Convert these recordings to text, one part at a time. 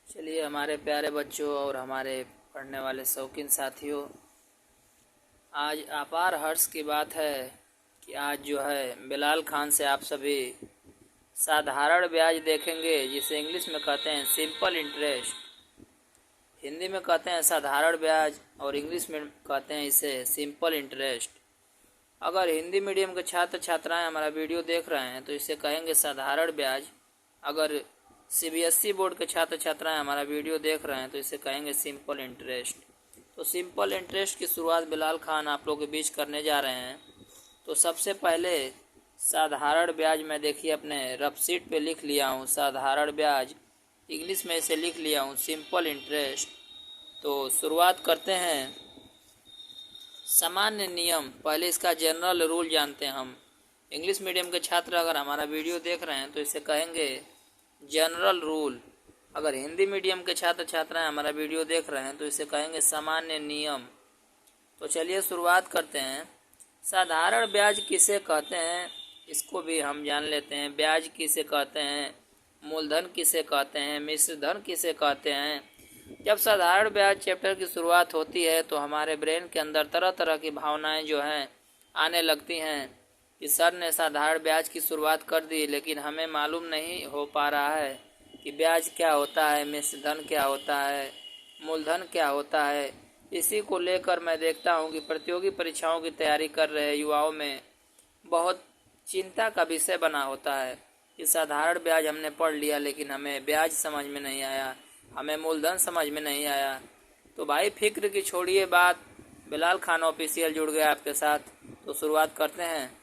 चलिए हमारे प्यारे बच्चों और हमारे पढ़ने वाले शौकीन साथियों, आज अपार हर्ष की बात है कि आज जो है बिलाल खान से आप सभी साधारण ब्याज देखेंगे, जिसे इंग्लिश में कहते हैं सिंपल इंटरेस्ट। हिंदी में कहते हैं साधारण ब्याज और इंग्लिश में कहते हैं इसे सिंपल इंटरेस्ट। अगर हिंदी मीडियम के छात्र छात्राएं हमारा वीडियो देख रहे हैं तो इसे कहेंगे साधारण ब्याज। अगर सीबीएसई बोर्ड के छात्र छात्राएं हमारा वीडियो देख रहे हैं तो इसे कहेंगे सिंपल इंटरेस्ट। तो सिंपल इंटरेस्ट की शुरुआत बिलाल खान आप लोगों के बीच करने जा रहे हैं। तो सबसे पहले साधारण ब्याज मैं देखिए अपने रफ शीट पे लिख लिया हूँ। साधारण ब्याज इंग्लिश में इसे लिख लिया हूँ सिंपल इंटरेस्ट। तो शुरुआत करते हैं। सामान्य नियम, पहले इसका जनरल रूल जानते हैं हम। इंग्लिश मीडियम के छात्र अगर हमारा वीडियो देख रहे हैं तो इसे कहेंगे जनरल रूल। अगर हिंदी मीडियम के छात्र छात्राएं हमारा वीडियो देख रहे हैं तो इसे कहेंगे सामान्य नियम। तो चलिए शुरुआत करते हैं। साधारण ब्याज किसे कहते हैं इसको भी हम जान लेते हैं। ब्याज किसे कहते हैं, मूलधन किसे कहते हैं, मिश्र धन किसे कहते हैं। जब साधारण ब्याज चैप्टर की शुरुआत होती है तो हमारे ब्रेन के अंदर तरह तरह की भावनाएं जो हैं आने लगती हैं कि सर ने साधारण ब्याज की शुरुआत कर दी, लेकिन हमें मालूम नहीं हो पा रहा है कि ब्याज क्या होता है, मिश्र धन क्या होता है, मूलधन क्या होता है। इसी को लेकर मैं देखता हूँ कि प्रतियोगी परीक्षाओं की तैयारी कर रहे युवाओं में बहुत चिंता का विषय बना होता है कि साधारण ब्याज हमने पढ़ लिया लेकिन हमें ब्याज समझ में नहीं आया, हमें मूलधन समझ में नहीं आया। तो भाई फिक्र की छोड़िए बात, बिलाल खान ऑफिशियल जुड़ गया आपके साथ। तो शुरुआत करते हैं।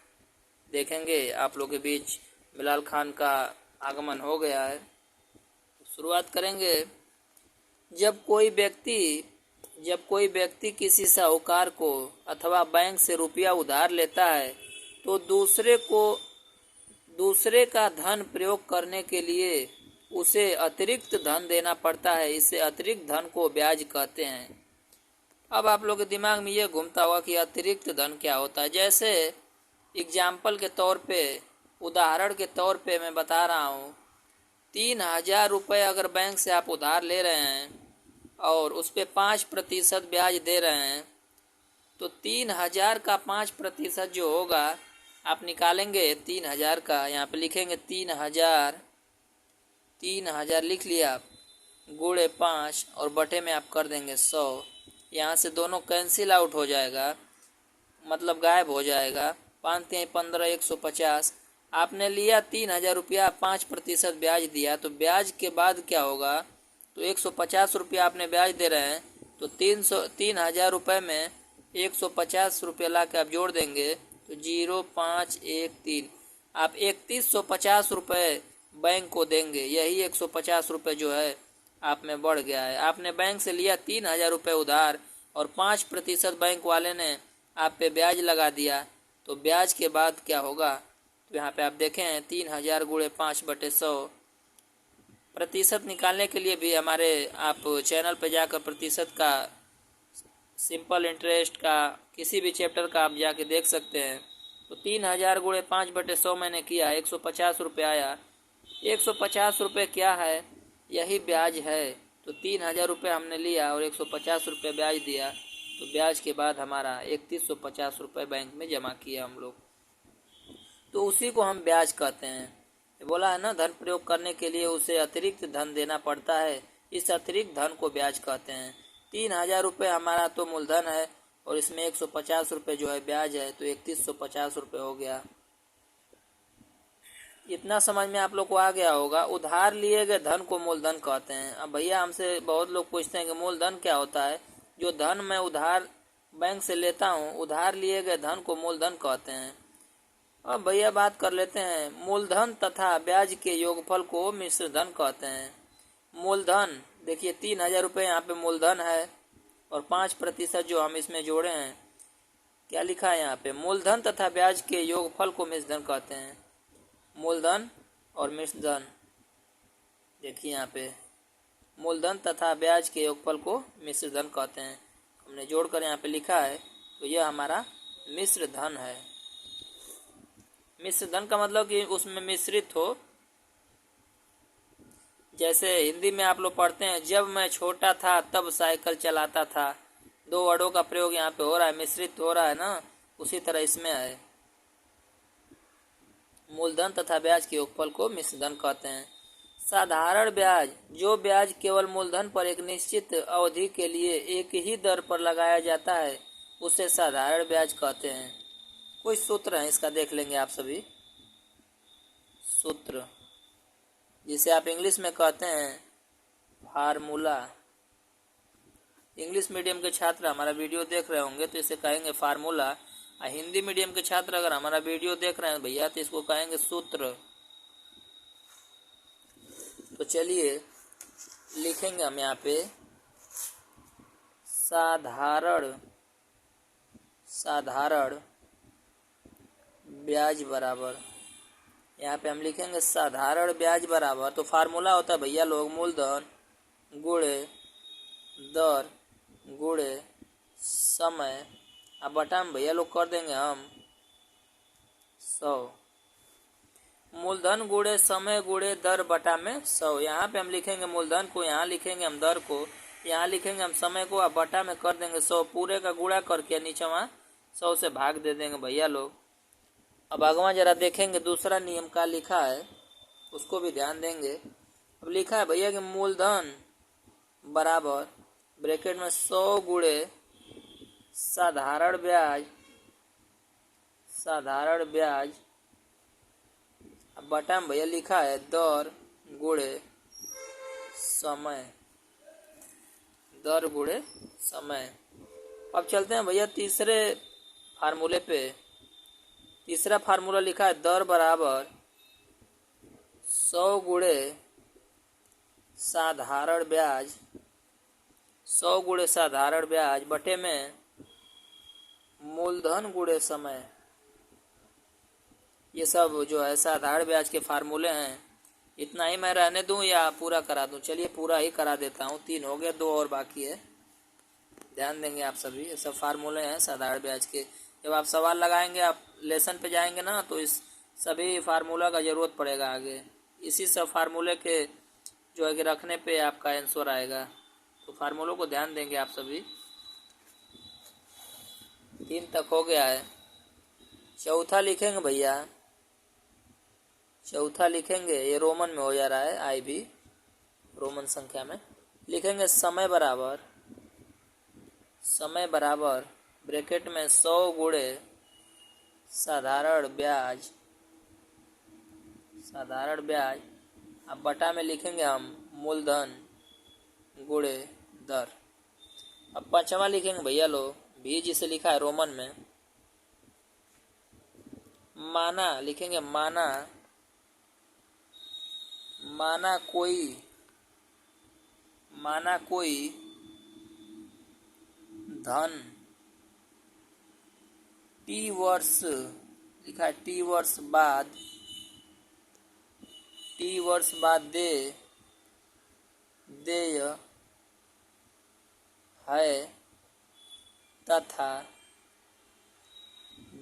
देखेंगे आप लोग के बीच बिलाल खान का आगमन हो गया है। शुरुआत करेंगे। जब कोई व्यक्ति किसी साहूकार को अथवा बैंक से रुपया उधार लेता है तो दूसरे का धन प्रयोग करने के लिए उसे अतिरिक्त धन देना पड़ता है। इसे अतिरिक्त धन को ब्याज कहते हैं। अब आप लोग के दिमाग में ये घूमता होगा कि अतिरिक्त धन क्या होता है। जैसे एग्जाम्पल के तौर पे, उदाहरण के तौर पे मैं बता रहा हूँ, 3,000 रुपये अगर बैंक से आप उधार ले रहे हैं और उस पर 5% ब्याज दे रहे हैं तो 3,000 का 5% जो होगा आप निकालेंगे। 3,000 का यहाँ पे लिखेंगे 3,000 लिख लिया आप, गुणे 5 और बटे में आप कर देंगे 100। यहाँ से दोनों कैंसिल आउट हो जाएगा, मतलब गायब हो जाएगा। 5 3 15 150। आपने लिया 3,000 रुपया, 5% ब्याज दिया, तो ब्याज के बाद क्या होगा, तो 150 रुपया आपने ब्याज दे रहे हैं तो 3,000 रुपये में 150 रुपये ला के आप जोड़ देंगे तो 0,513 आप 3,150 रुपये बैंक को देंगे। यही 150 रुपये जो है आप में बढ़ गया है। आपने बैंक से लिया 3,000 रुपये उधार और 5% बैंक वाले ने आप पे ब्याज लगा दिया, तो ब्याज के बाद क्या होगा, तो यहाँ पे आप देखें 3,000 गुणे 5/100। प्रतिशत निकालने के लिए भी हमारे आप चैनल पे जाकर प्रतिशत का, सिंपल इंटरेस्ट का, किसी भी चैप्टर का आप जाके देख सकते हैं। तो 3,000 गुणे 5/100 मैंने किया, 150 रुपये आया। 150 रुपये क्या है, यही ब्याज है। तो 3,000 रुपये हमने लिया और 150 रुपये ब्याज दिया, तो ब्याज के बाद हमारा 3,150 रुपये बैंक में जमा किया हम लोग, तो उसी को हम ब्याज कहते हैं। बोला है ना, धन प्रयोग करने के लिए उसे अतिरिक्त धन देना पड़ता है, इस अतिरिक्त धन को ब्याज कहते हैं। 3,000 रुपये हमारा तो मूलधन है और इसमें 150 रुपये जो है ब्याज है, तो 3,150 रुपये हो गया। इतना समझ में आप लोग को आ गया होगा। उधार लिए गए धन को मूलधन कहते हैं। अब भैया हमसे बहुत लोग पूछते हैं कि मूलधन क्या होता है। जो धन मैं उधार बैंक से लेता हूँ, उधार लिए गए धन को मूलधन कहते हैं। अब भैया बात कर लेते हैं, मूलधन तथा ब्याज के योगफल को मिश्र धन कहते हैं। मूलधन देखिए 3,000 रुपये यहाँ पे मूलधन है और 5% जो हम इसमें जोड़े हैं, क्या लिखा है यहाँ पे, मूलधन तथा ब्याज के योगफल को मिश्र धन कहते हैं। मूलधन और मिश्र धन, देखिए यहाँ पे मूलधन तथा ब्याज के योगफल को मिश्र धन कहते हैं। हमने जोड़कर यहाँ पे लिखा है, तो यह हमारा मिश्र धन है। मिश्र धन का मतलब कि उसमें मिश्रित हो। जैसे हिंदी में आप लोग पढ़ते हैं, जब मैं छोटा था तब साइकिल चलाता था। दो वर्डों का प्रयोग यहाँ पे हो रहा है, मिश्रित हो रहा है ना, उसी तरह इसमें है। मूलधन तथा ब्याज के योगफल को मिश्र धन कहते हैं। साधारण ब्याज, जो ब्याज केवल मूलधन पर एक निश्चित अवधि के लिए एक ही दर पर लगाया जाता है, उसे साधारण ब्याज कहते हैं। कोई सूत्र है इसका, देख लेंगे आप सभी। सूत्र जिसे आप इंग्लिश में कहते हैं फार्मूला। इंग्लिश मीडियम के छात्र हमारा वीडियो देख रहे होंगे तो इसे कहेंगे फार्मूला, और हिंदी मीडियम के छात्र अगर हमारा वीडियो देख रहे हैं भैया तो इसको कहेंगे सूत्र। तो चलिए लिखेंगे हम यहाँ पे साधारण ब्याज बराबर, यहाँ पे हम लिखेंगे साधारण ब्याज बराबर, तो फार्मूला होता है भैया लोग मूलधन गुणे दर गुणे समय, अब बटा में भैया लोग कर देंगे हम 100। मूलधन गुणे समय गुणे दर बटा में 100। यहाँ पे हम लिखेंगे मूलधन को, यहाँ लिखेंगे हम दर को, यहाँ लिखेंगे हम समय को, अब बटा में कर देंगे 100। पूरे का गुणा करके नीचे वहाँ 100 से भाग दे देंगे भैया लोग। अब अगवा जरा देखेंगे दूसरा नियम का लिखा है, उसको भी ध्यान देंगे। अब लिखा है भैया कि मूलधन बराबर ब्रैकेट में 100 गुणे साधारण ब्याज, अब बटा में भैया लिखा है दर गुणे समय, दर गुणे समय। अब चलते हैं भैया तीसरे फार्मूले पे। तीसरा फार्मूला लिखा है दर बराबर 100 गुणे साधारण ब्याज, 100 गुणे साधारण ब्याज बटे में मूलधन गुणे समय। ये सब जो है साधारण ब्याज के फार्मूले हैं। इतना ही मैं रहने दूं या पूरा करा दूं? चलिए पूरा ही करा देता हूं। 3 हो गए, 2 और बाकी है, ध्यान देंगे आप सभी। ये सब फार्मूले हैं साधारण ब्याज के। जब आप सवाल लगाएंगे, आप लेसन पे जाएंगे ना, तो इस सभी फार्मूला का ज़रूरत पड़ेगा आगे। इसी सब फार्मूले के जो है कि रखने पे आपका आंसर आएगा। तो फार्मूलों को ध्यान देंगे आप सभी। 3 तक हो गया है। चौथा लिखेंगे भैया, चौथा लिखेंगे, ये रोमन में हो जा रहा है, आई भी रोमन संख्या में लिखेंगे। समय बराबर ब्रैकेट में 100 गुणे साधारण ब्याज, अब बटा में लिखेंगे हम मूलधन गुणे दर। अब पांचवा लिखेंगे भैया लोग, भी जिसे लिखा है रोमन में माना, लिखेंगे माना कोई धन टी वर्ष, लिखा है टी वर्ष बाद देय है तथा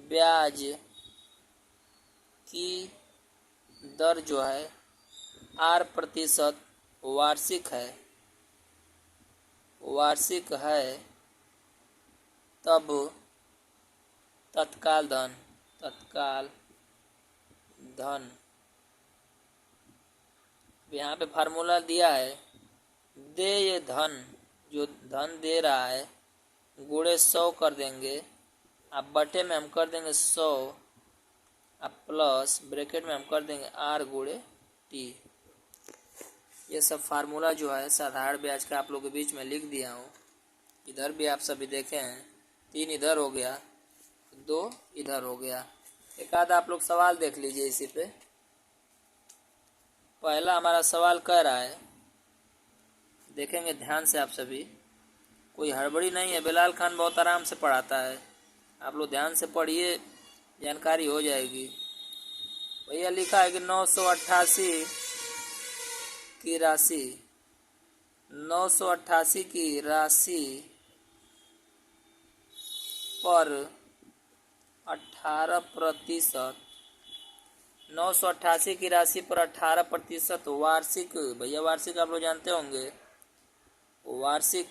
ब्याज की दर जो है 8% वार्षिक है, तब तत्काल धन। यहाँ पे फार्मूला दिया है, देय धन, जो धन दे रहा है, गुणे 100 कर देंगे, अब बटे में हम कर देंगे 100, अब प्लस ब्रैकेट में हम कर देंगे आर गुणे टी। ये सब फार्मूला जो है साधारण ब्याज का आप लोगों के बीच में लिख दिया हूँ। इधर भी आप सभी देखे हैं, 3 इधर हो गया, 2 इधर हो गया। एक आधा आप लोग सवाल देख लीजिए इसी पे। पहला हमारा सवाल कह रहा है, देखेंगे ध्यान से आप सभी, कोई हड़बड़ी नहीं है, बिलाल खान बहुत आराम से पढ़ाता है, आप लोग ध्यान से पढ़िए, जानकारी हो जाएगी। भैया लिखा है कि 988 की राशि, 988 की राशि पर 18% 988 की राशि पर 18% वार्षिक, भैया वार्षिक आप लोग जानते होंगे, वार्षिक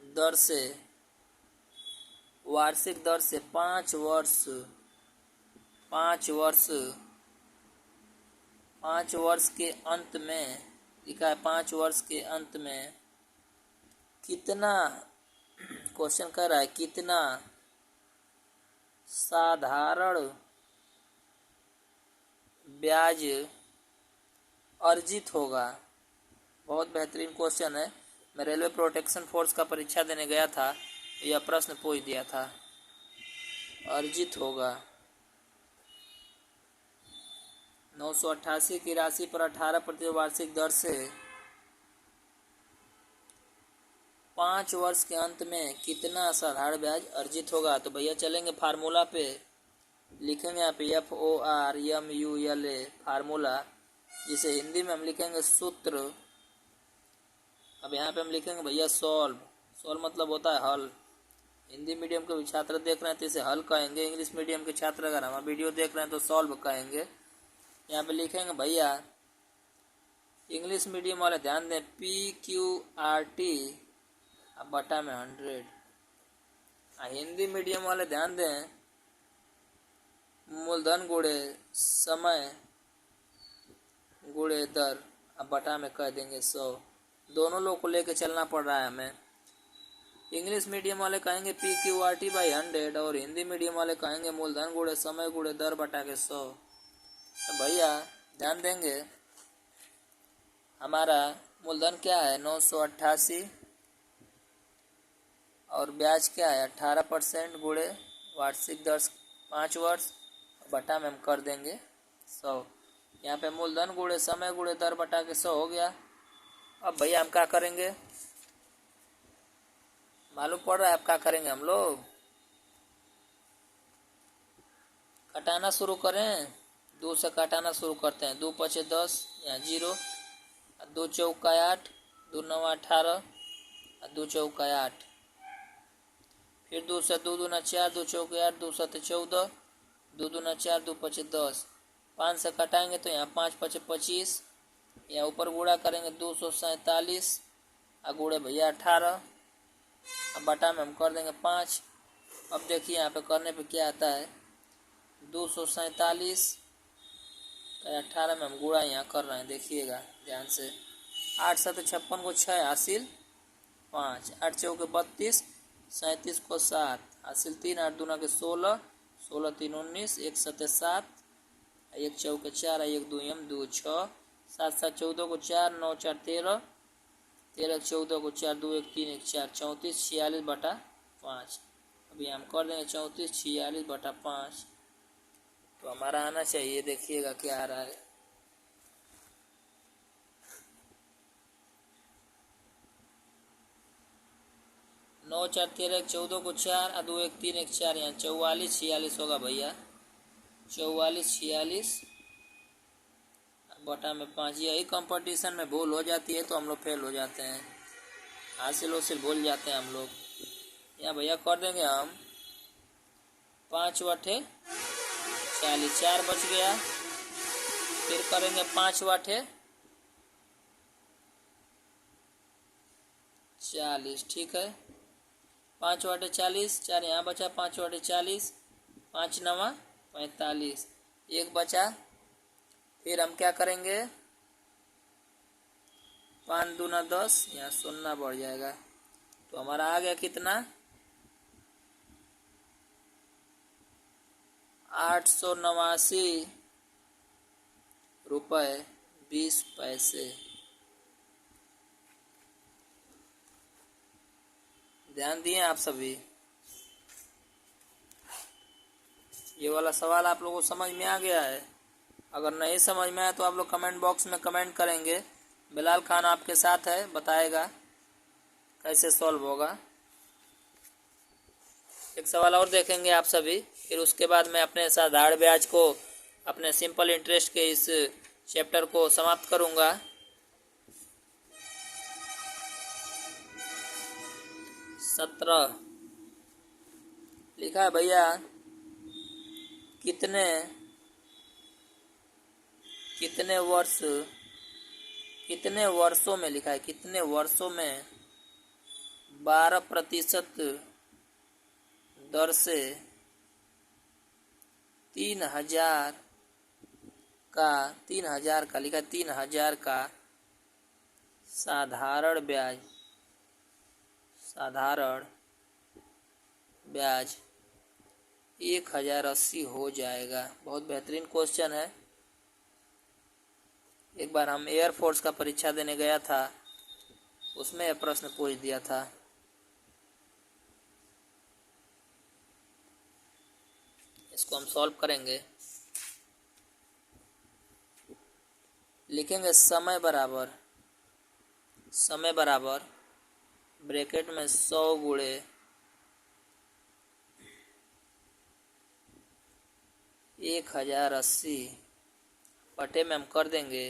दर से, वार्षिक दर से 5 वर्ष, 5 वर्ष, 5 वर्ष के अंत में लिखा है, 5 वर्ष के अंत में कितना, क्वेश्चन कर रहा है कितना साधारण ब्याज अर्जित होगा। बहुत बेहतरीन क्वेश्चन है। मैं रेलवे प्रोटेक्शन फोर्स का परीक्षा देने गया था, यह प्रश्न पूछ दिया था। अर्जित होगा 988 की राशि पर 18% वार्षिक दर से 5 वर्ष के अंत में कितना साधारण ब्याज अर्जित होगा। तो भैया चलेंगे फार्मूला पे, लिखेंगे यहाँ पे FORMULA फार्मूला, जिसे हिंदी में हम लिखेंगे सूत्र। अब यहाँ पे हम लिखेंगे भैया सॉल्व। सॉल्व मतलब होता है हल। हिंदी मीडियम के छात्र देख रहे हैं तो इसे हल कहेंगे, इंग्लिश मीडियम के छात्र अगर हमारा वीडियो देख रहे हैं तो सॉल्व कहेंगे। यहाँ पे लिखेंगे भैया, इंग्लिश मीडियम वाले ध्यान दें, PQRT अब बटा में 100। हिंदी मीडियम वाले ध्यान दें, मूलधन गुणे समय गुणे दर अब बटा में कह देंगे 100। दोनों लोग को लेके चलना पड़ रहा है हमें। इंग्लिश मीडियम वाले कहेंगे PQRT/100 और हिंदी मीडियम वाले कहेंगे मूलधन गुणे समय गुणे दर बटा के 100। तो भैया ध्यान देंगे, हमारा मूलधन क्या है 988 और ब्याज क्या है 18% गुणे वार्षिक दर 5 वर्ष बटा में हम कर देंगे 100। यहाँ पे मूलधन गुणे समय गुणे दर बटा के 100 हो गया। अब भैया हम क्या करेंगे, मालूम पड़ रहा है अब क्या करेंगे हम लोग, कटाना शुरू करें। 2 से कटाना शुरू करते हैं। 2 पचे 10, यहाँ 0, 2 चौका 8, 2 नवा 18, 2 चौका 8, फिर 2 से 2 दूना 4, 2 चौके 8, 2 सते 14, 2 दूना 4, 2 पचे 10। 5 से कटाएंगे तो यहाँ 5 पचे 25, यहाँ ऊपर गुणा करेंगे 247 और गुणे भैया 18, अब बटा में हम कर देंगे 5। अब देखिए यहाँ पे करने पे क्या आता है, 247 18 में हम गुणा यहाँ कर रहे हैं, देखिएगा ध्यान से। 8 सते 56 को 6 हासिल 5, 8 चौके 32, 37 को 7 हासिल 3, 8 दूना के 16, 16 3 19, 1 सते 7, 1 चौके 4, 1 2 यम 2 6, 7 7 14 को 4, 9 4 13, 13 14 को 4, 2 1 3 1 4, 34 46 बटा 5। अभी हम कर देंगे 34 46 बटा 5। तो हमारा आना चाहिए, देखिएगा क्या आ रहा है। नौ 4 13 14 को 4, 2 1 3 1 4, यहाँ 44 46 होगा भैया, 44 46 बटा में 5। यही कंपटीशन में भूल हो जाती है तो हम लोग फेल हो जाते हैं, हासिल हासिल भूल जाते हैं हम लोग। यहाँ भैया कर देंगे हम 5 बटे 40, 4 बच गया। फिर करेंगे 5 बटे 40, ठीक है। 5 बटे 40, 4 यहाँ बचा, 5 बटे 40, 5 नवा 45, 1 बचा। फिर हम क्या करेंगे, 5 दूना 10, यहाँ 0 बढ़ जाएगा। तो हमारा आ गया कितना, 889 रुपये 20 पैसे। ध्यान दिए आप सभी, ये वाला सवाल आप लोगों को समझ में आ गया है। अगर नहीं समझ में आया तो आप लोग कमेंट बॉक्स में कमेंट करेंगे, बिलाल खान आपके साथ है, बताएगा कैसे सॉल्व होगा। एक सवाल और देखेंगे आप सभी, फिर उसके बाद मैं अपने साधारण ब्याज को, अपने सिंपल इंटरेस्ट के इस चैप्टर को समाप्त करूंगा। 17 लिखा है भैया, कितने कितने वर्ष, कितने वर्षों में लिखा है, कितने वर्षों में 12% दर से 3000 का 3000 का लिखा है, 3000 का साधारण ब्याज, साधारण ब्याज 1080 हो जाएगा। बहुत बेहतरीन क्वेश्चन है। एक बार हम एयरफोर्स का परीक्षा देने गया था, उसमें यह प्रश्न पूछ दिया था। इसको हम सॉल्व करेंगे। लिखेंगे समय बराबर, समय बराबर ब्रैकेट में 100 गुणे 1080 बटे में हम कर देंगे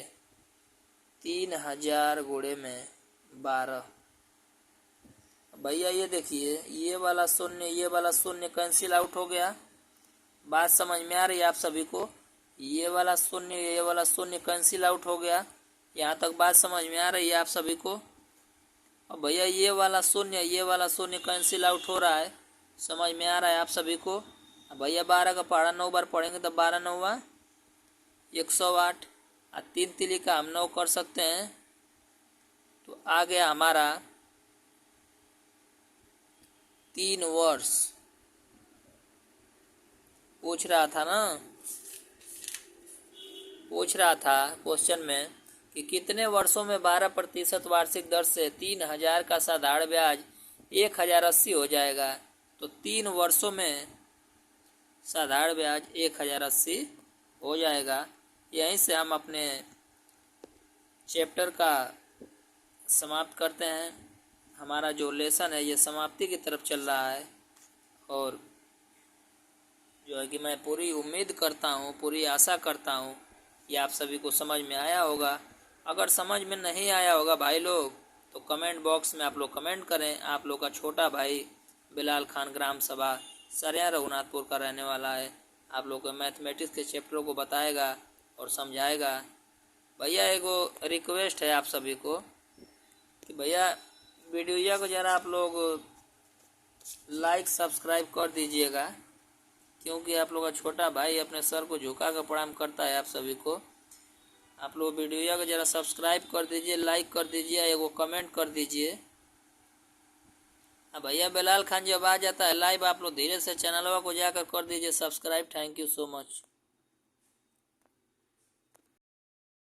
3000 गुणे में 12। भैया ये देखिए, ये वाला शून्य ये वाला शून्य कैंसिल आउट हो गया। बात समझ में आ रही है आप सभी को? ये वाला शून्य कैंसिल आउट हो गया। यहाँ तक बात समझ में आ रही है आप सभी को? अब भैया ये वाला शून्य कैंसिल आउट हो रहा है, समझ में आ रहा है आप सभी को? अब भैया 12 का पहाड़ा 9 बार पढ़ेंगे तो 12 9 108 और 3 तिली का हम 9 कर सकते हैं। तो आ गया हमारा 3 वर्ष। पूछ रहा था ना, पूछ रहा था क्वेश्चन में कि कितने वर्षों में 12% वार्षिक दर से 3000 का साधारण ब्याज 1080 हो जाएगा। तो 3 वर्षों में साधारण ब्याज 1080 हो जाएगा। यहीं से हम अपने चैप्टर का समाप्त करते हैं। हमारा जो लेसन है ये समाप्ति की तरफ चल रहा है, और जो है कि मैं पूरी उम्मीद करता हूँ, पूरी आशा करता हूँ कि आप सभी को समझ में आया होगा। अगर समझ में नहीं आया होगा भाई लोग, तो कमेंट बॉक्स में आप लोग कमेंट करें। आप लोग का छोटा भाई बिलाल खान ग्राम सभा सरिया रघुनाथपुर का रहने वाला है। आप लोग को मैथमेटिक्स के चैप्टरों को बताएगा और समझाएगा। भैया एगो रिक्वेस्ट है आप सभी को कि भैया वीडियो को ज़रा आप लोग लाइक सब्सक्राइब कर दीजिएगा, क्योंकि आप लोग का छोटा भाई अपने सर को झुका कर प्रणाम करता है आप सभी को। आप लोग वीडियो को ज़रा सब्सक्राइब कर दीजिए, लाइक कर दीजिए, एगो कमेंट कर दीजिए। अब भैया बिलाल खान जब आ जाता है लाइव, आप लोग धीरे से चैनलवा को जाकर कर दीजिए subscribe. Thank you so much.